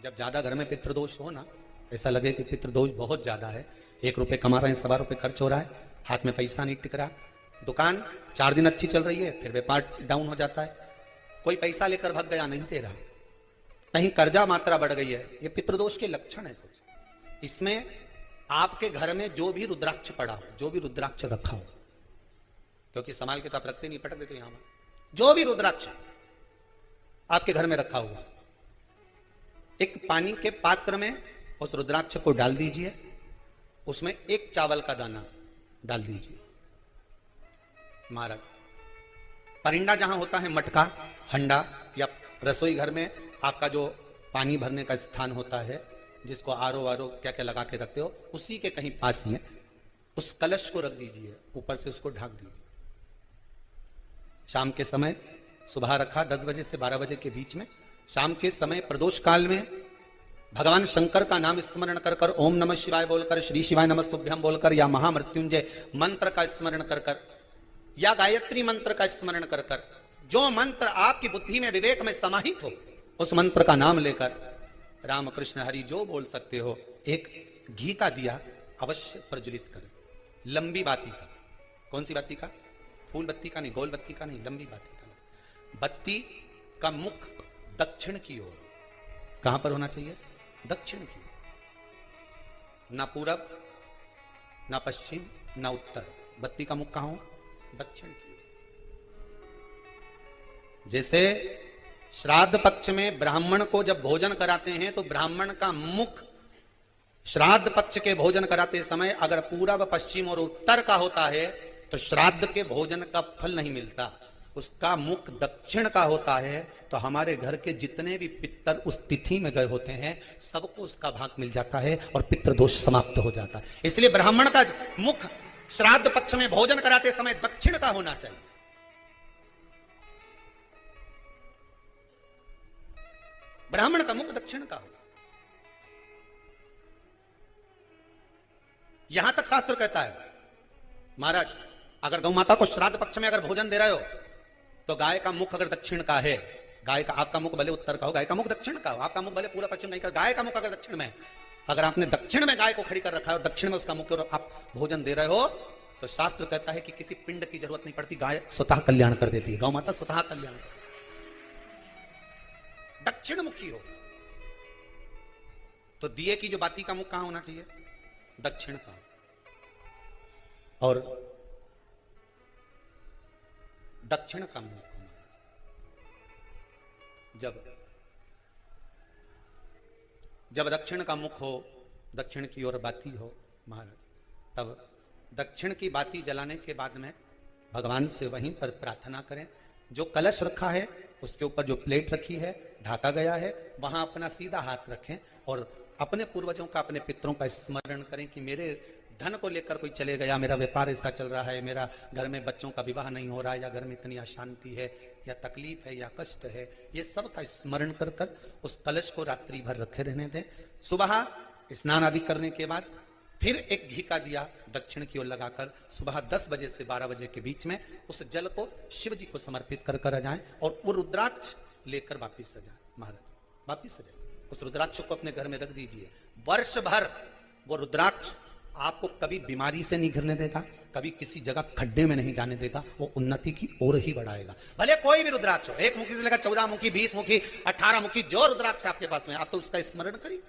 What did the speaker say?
जब ज्यादा घर में पितृदोष हो ना, ऐसा लगे कि पितृदोष बहुत ज्यादा है, 1 रुपए कमा रहे हैं, 1.25 रुपए खर्च हो रहा है, हाथ में पैसा नहीं टिक रहा, दुकान 4 दिन अच्छी चल रही है, फिर व्यापार डाउन हो जाता है, कोई पैसा लेकर भाग गया, नहीं दे रहा, कहीं कर्जा मात्रा बढ़ गई है, ये पितृदोष के लक्षण है कुछ। इसमें आपके घर में जो भी रुद्राक्ष पड़ा हो, जो भी रुद्राक्ष रखा हो, क्योंकि संभाल के तो आप रखते नहीं, पटक देते यहां, जो भी रुद्राक्ष आपके घर में रखा हुआ, एक पानी के पात्र में उस रुद्राक्ष को डाल दीजिए, उसमें 1 चावल का दाना डाल दीजिए। महाराज, परिंदा जहां होता है, मटका, हंडा या रसोई घर में आपका जो पानी भरने का स्थान होता है, जिसको आरो वारो क्या क्या लगा के रखते हो, उसी के कहीं पास में उस कलश को रख दीजिए, ऊपर से उसको ढक दीजिए। शाम के समय, सुबह रखा 10 बजे से 12 बजे के बीच में, शाम के समय प्रदोष काल में भगवान शंकर का नाम स्मरण कर कर, ओम नमः शिवाय बोलकर, श्री शिवाय नमस्तुभ्यम बोलकर, या महामृत्युंजय मंत्र का स्मरण कर कर, या गायत्री मंत्र का स्मरण कर कर, जो मंत्र आपकी बुद्धि में विवेक में समाहित हो, उस मंत्र का नाम लेकर राम कृष्ण हरि जो बोल सकते हो, एक घी का दिया अवश्य प्रज्वलित करें, लंबी बाती का। कौन सी बाती का? फूल बत्ती का नहीं, गोल बत्ती का नहीं, लंबी बाती का। बत्ती का मुख दक्षिण की ओर, कहां पर होना चाहिए? दक्षिण की ओर, ना पूरब, ना पश्चिम, ना उत्तर। बत्ती का मुख कहां हो? दक्षिण की ओर। जैसे श्राद्ध पक्ष में ब्राह्मण को जब भोजन कराते हैं तो ब्राह्मण का मुख श्राद्ध पक्ष के भोजन कराते समय अगर पूरब, पश्चिम और उत्तर का होता है तो श्राद्ध के भोजन का फल नहीं मिलता, उसका मुख दक्षिण का होता है तो हमारे घर के जितने भी पितर उस तिथि में गए होते हैं सबको उसका भाग मिल जाता है और पितृदोष समाप्त हो जाता है। इसलिए ब्राह्मण का मुख श्राद्ध पक्ष में भोजन कराते समय दक्षिण का होना चाहिए। ब्राह्मण का मुख दक्षिण का होगा। यहां तक शास्त्र कहता है, महाराज अगर गौ माता को श्राद्ध पक्ष में अगर भोजन दे रहे हो तो गाय का मुख अगर दक्षिण का है, गाय का, आपका मुख भले उत्तर का हो, गाय का मुख दक्षिण का हो, आपका मुख भले पूरा पश्चिम नहीं का, गाय का मुख अगर दक्षिण में, अगर आपने दक्षिण में गाय को खड़ी कर रखा है और दक्षिण में उसका मुख और आप भोजन दे रहे हो तो शास्त्र कहता है कि किसी पिंड की जरूरत नहीं पड़ती, गाय स्वतः कल्याण कर देती है, गौ माता स्वतः कल्याण कर, दक्षिण मुखी हो। तो दिए की जो बाती का मुख कहां होना चाहिए? दक्षिण का। और दक्षिण का मुख जब दक्षिण का मुख हो, दक्षिण की ओर बाती हो महाराज, तब दक्षिण की बाती जलाने के बाद में भगवान से वहीं पर प्रार्थना करें। जो कलश रखा है उसके ऊपर जो प्लेट रखी है, ढाका गया है, वहां अपना सीधा हाथ रखें और अपने पूर्वजों का, अपने पितरों का स्मरण करें कि मेरे धन को लेकर कोई चले गया, मेरा व्यापार ऐसा चल रहा है, मेरा घर में बच्चों का विवाह नहीं हो रहा है, या घर में इतनी अशांति है, या तकलीफ है, या कष्ट है, ये सब का स्मरण कर कर उस कलश को रात्रि भर रखे रहने दें। सुबह स्नान आदि करने के बाद फिर एक घी का दिया दक्षिण की ओर लगाकर सुबह 10 बजे से 12 बजे के बीच में उस जल को शिव जी को समर्पित कर कर जाएं और वो रुद्राक्ष लेकर वापिस सजाएं। महाराज वापिस सजाएं, उस रुद्राक्ष को अपने घर में रख दीजिए। वर्ष भर वो रुद्राक्ष आपको कभी बीमारी से नहीं घिरने देगा, कभी किसी जगह खड्डे में नहीं जाने देगा, वो उन्नति की ओर ही बढ़ाएगा। भले कोई भी रुद्राक्ष हो, 1 मुखी से लेकर 14 मुखी, 20 मुखी, 18 मुखी, जो रुद्राक्ष आपके पास में, आप तो उसका स्मरण करिए।